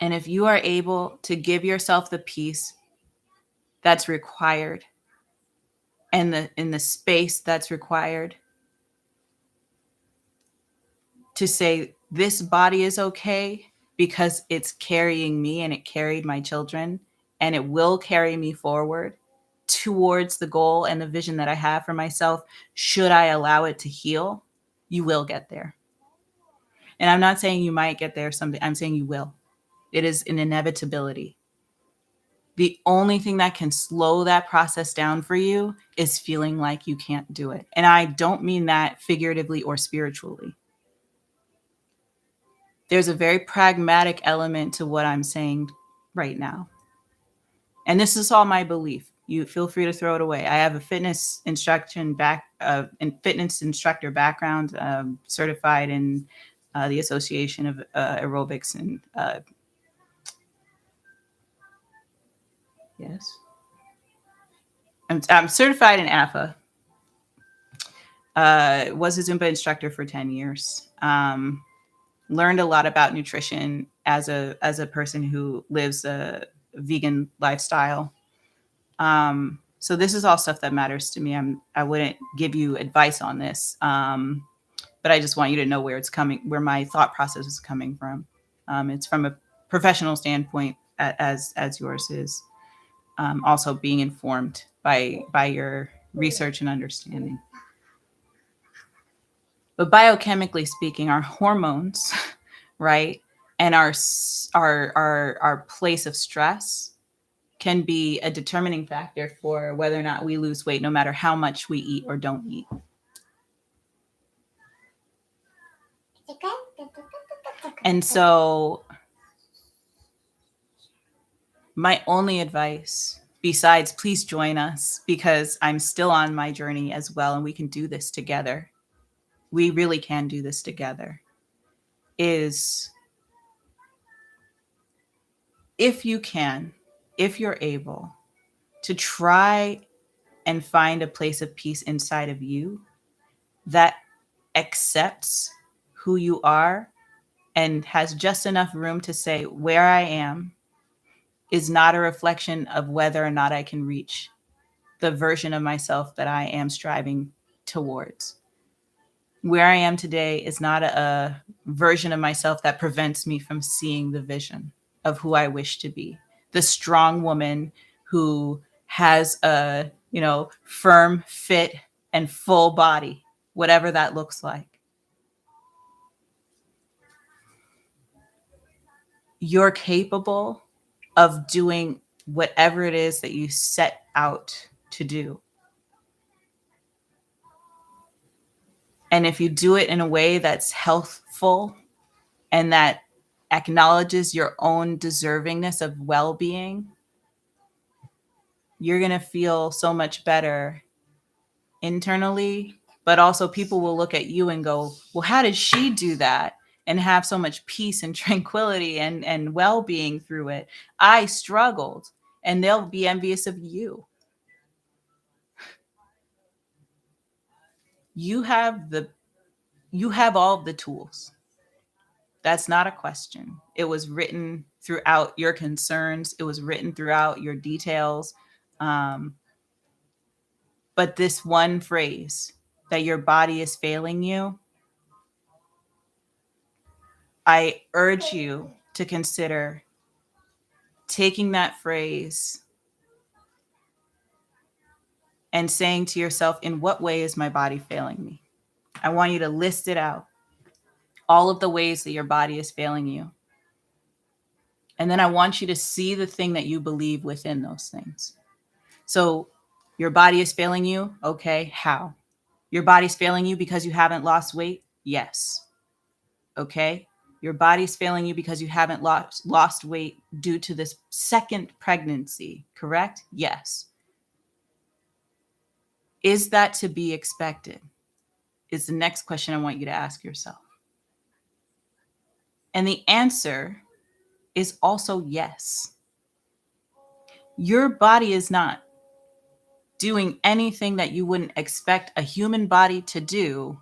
And if you are able to give yourself the peace that's required and in the space that's required to say, this body is okay because it's carrying me and it carried my children, and it will carry me forward towards the goal and the vision that I have for myself. Should I allow it to heal, you will get there. And I'm not saying you might get there someday. I'm saying you will. It is an inevitability. The only thing that can slow that process down for you is feeling like you can't do it. And I don't mean that figuratively or spiritually. There's a very pragmatic element to what I'm saying right now. And this is all my belief. You feel free to throw it away. I have a fitness instructor background, certified in the Association of Aerobics and yes, I'm certified in AFA. Was a Zumba instructor for 10 years. Learned a lot about nutrition as a person who lives a vegan lifestyle. So this is all stuff that matters to me. I wouldn't give you advice on this, but I just want you to know where it's coming, where my thought process is coming from. It's from a professional standpoint, as yours is. Also being informed by your research and understanding. But biochemically speaking, our hormones, right, and our place of stress can be a determining factor for whether or not we lose weight, no matter how much we eat or don't eat. And so my only advice, besides please join us, because I'm still on my journey as well, and we can do this together. We really can do this together. Is if you can, if you're able, to try and find a place of peace inside of you that accepts who you are and has just enough room to say, where I am is not a reflection of whether or not I can reach the version of myself that I am striving towards. Where I am today is not a version of myself that prevents me from seeing the vision of who I wish to be. The strong woman who has a, firm, fit, and full body, whatever that looks like. You're capable of doing whatever it is that you set out to do. And if you do it in a way that's healthful and that acknowledges your own deservingness of well-being, you're going to feel so much better internally, but also people will look at you and go, well, how did she do that and have so much peace and tranquility and well-being through it? I struggled, and they'll be envious of you. You have all of the tools. That's not a question. It was written throughout your concerns. It was written throughout your details. But this one phrase, that your body is failing you, I urge you to consider taking that phrase and saying to yourself, in what way is my body failing me? I want you to list it out, all of the ways that your body is failing you. And then I want you to see the thing that you believe within those things. So your body is failing you. Okay, how? Your body's failing you because you haven't lost weight? Yes. Okay. Your body's failing you because you haven't lost weight due to this second pregnancy, correct? Yes. Is that to be expected? Is the next question I want you to ask yourself. And the answer is also yes. Your body is not doing anything that you wouldn't expect a human body to do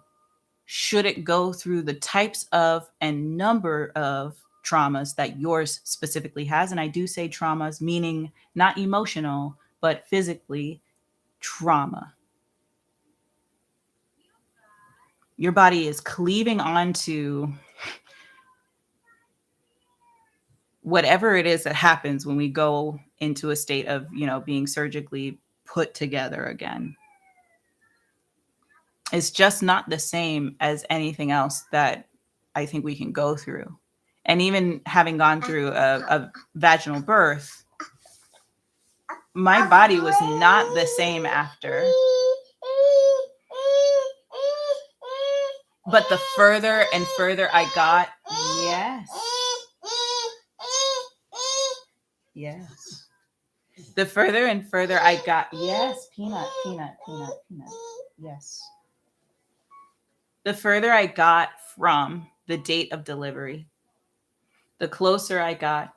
should it go through the types of and number of traumas that yours specifically has. And I do say traumas, meaning not emotional, but physically trauma. Your body is cleaving onto whatever it is that happens when we go into a state of, being surgically put together again. It's just not the same as anything else that I think we can go through. And even having gone through a vaginal birth, my body was not the same after. But the further and further I got, yes. The further and further I got, yes, peanut, yes. The further I got from the date of delivery, the closer I got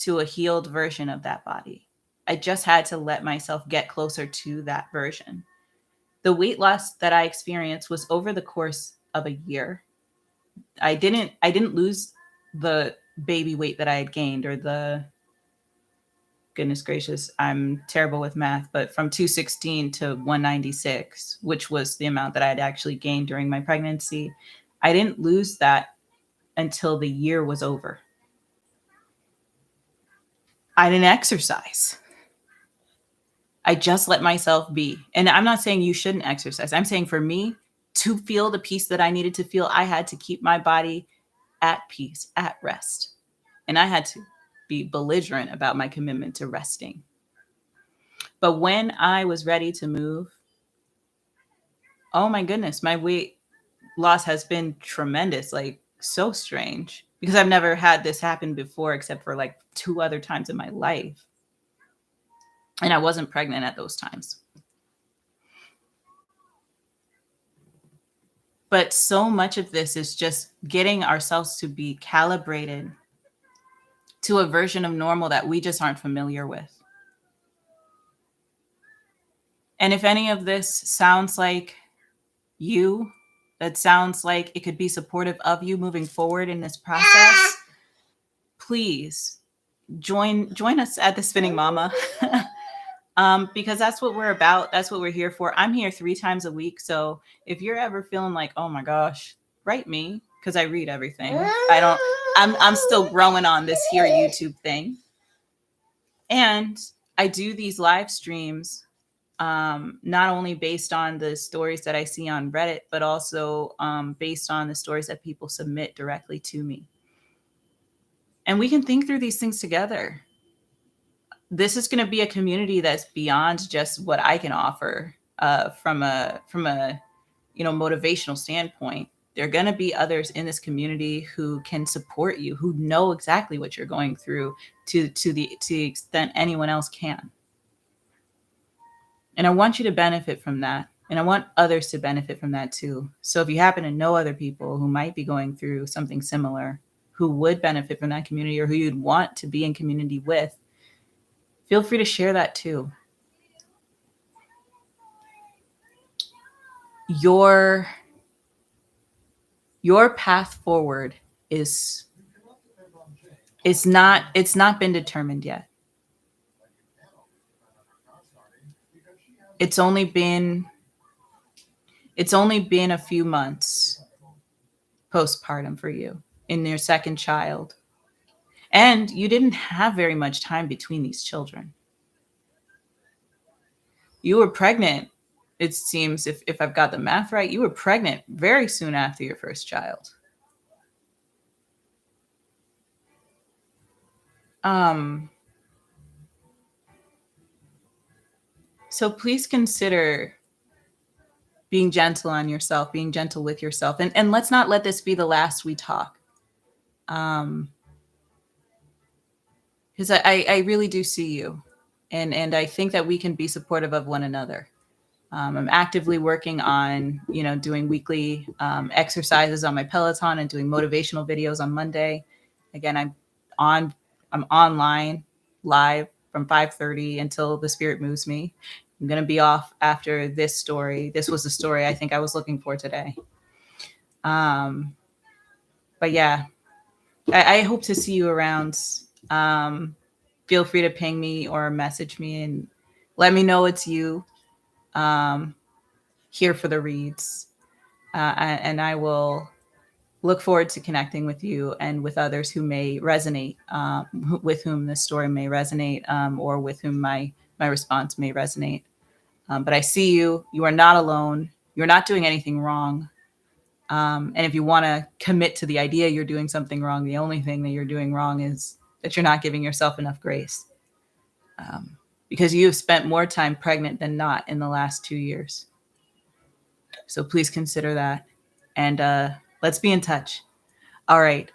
to a healed version of that body. I just had to let myself get closer to that version. The weight loss that I experienced was over the course of a year. I didn't lose the baby weight that I had gained, or the, goodness gracious, I'm terrible with math, but from 216 to 196, which was the amount that I had actually gained during my pregnancy. I didn't lose that until the year was over. I didn't exercise. I just let myself be. And I'm not saying you shouldn't exercise. I'm saying for me, to feel the peace that I needed to feel, I had to keep my body at peace, at rest. And I had to be belligerent about my commitment to resting. But when I was ready to move, oh my goodness, my weight loss has been tremendous, like so strange, because I've never had this happen before except for like 2 other times in my life. And I wasn't pregnant at those times. But so much of this is just getting ourselves to be calibrated to a version of normal that we just aren't familiar with. And if any of this sounds like you, that sounds like it could be supportive of you moving forward in this process, please join us at the Spinning Mama. Because that's what we're about. That's what we're here for. I'm here 3 times a week. So if you're ever feeling like, oh my gosh, write me, because I read everything. I'm still growing on this here YouTube thing. And I do these live streams, not only based on the stories that I see on Reddit, but also based on the stories that people submit directly to me. And we can think through these things together. This is going to be a community that's beyond just what I can offer from a motivational standpoint. There are going to be others in this community who can support you, who know exactly what you're going through to the extent anyone else can. And I want you to benefit from that. And I want others to benefit from that too. So if you happen to know other people who might be going through something similar, who would benefit from that community or who you'd want to be in community with, feel free to share that too. Your path forward it's not been determined yet. It's only been a few months postpartum for you in your second child. And you didn't have very much time between these children. You were pregnant, it seems, if I've got the math right, you were pregnant very soon after your first child. So please consider being gentle on yourself, being gentle with yourself. And let's not let this be the last we talk. Because I really do see you. And I think that we can be supportive of one another. I'm actively working on, doing weekly exercises on my Peloton and doing motivational videos on Monday. Again, I'm online live from 5:30 until the spirit moves me. I'm going to be off after this story. This was the story I think I was looking for today. But yeah, I hope to see you around. Feel free to ping me or message me and let me know it's you. Here for the reads. And I will look forward to connecting with you and with others who may resonate, with whom this story may resonate, or with whom my response may resonate. But I see you. You are not alone. You're not doing anything wrong. And if you want to commit to the idea you're doing something wrong, the only thing that you're doing wrong is that you're not giving yourself enough grace. Because you've spent more time pregnant than not in the last 2 years. So please consider that. And let's be in touch. All right.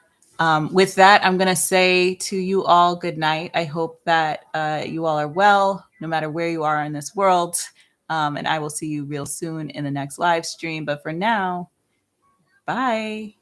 With that, I'm going to say to you all good night. I hope that you all are well, no matter where you are in this world. And I will see you real soon in the next live stream. But for now, bye.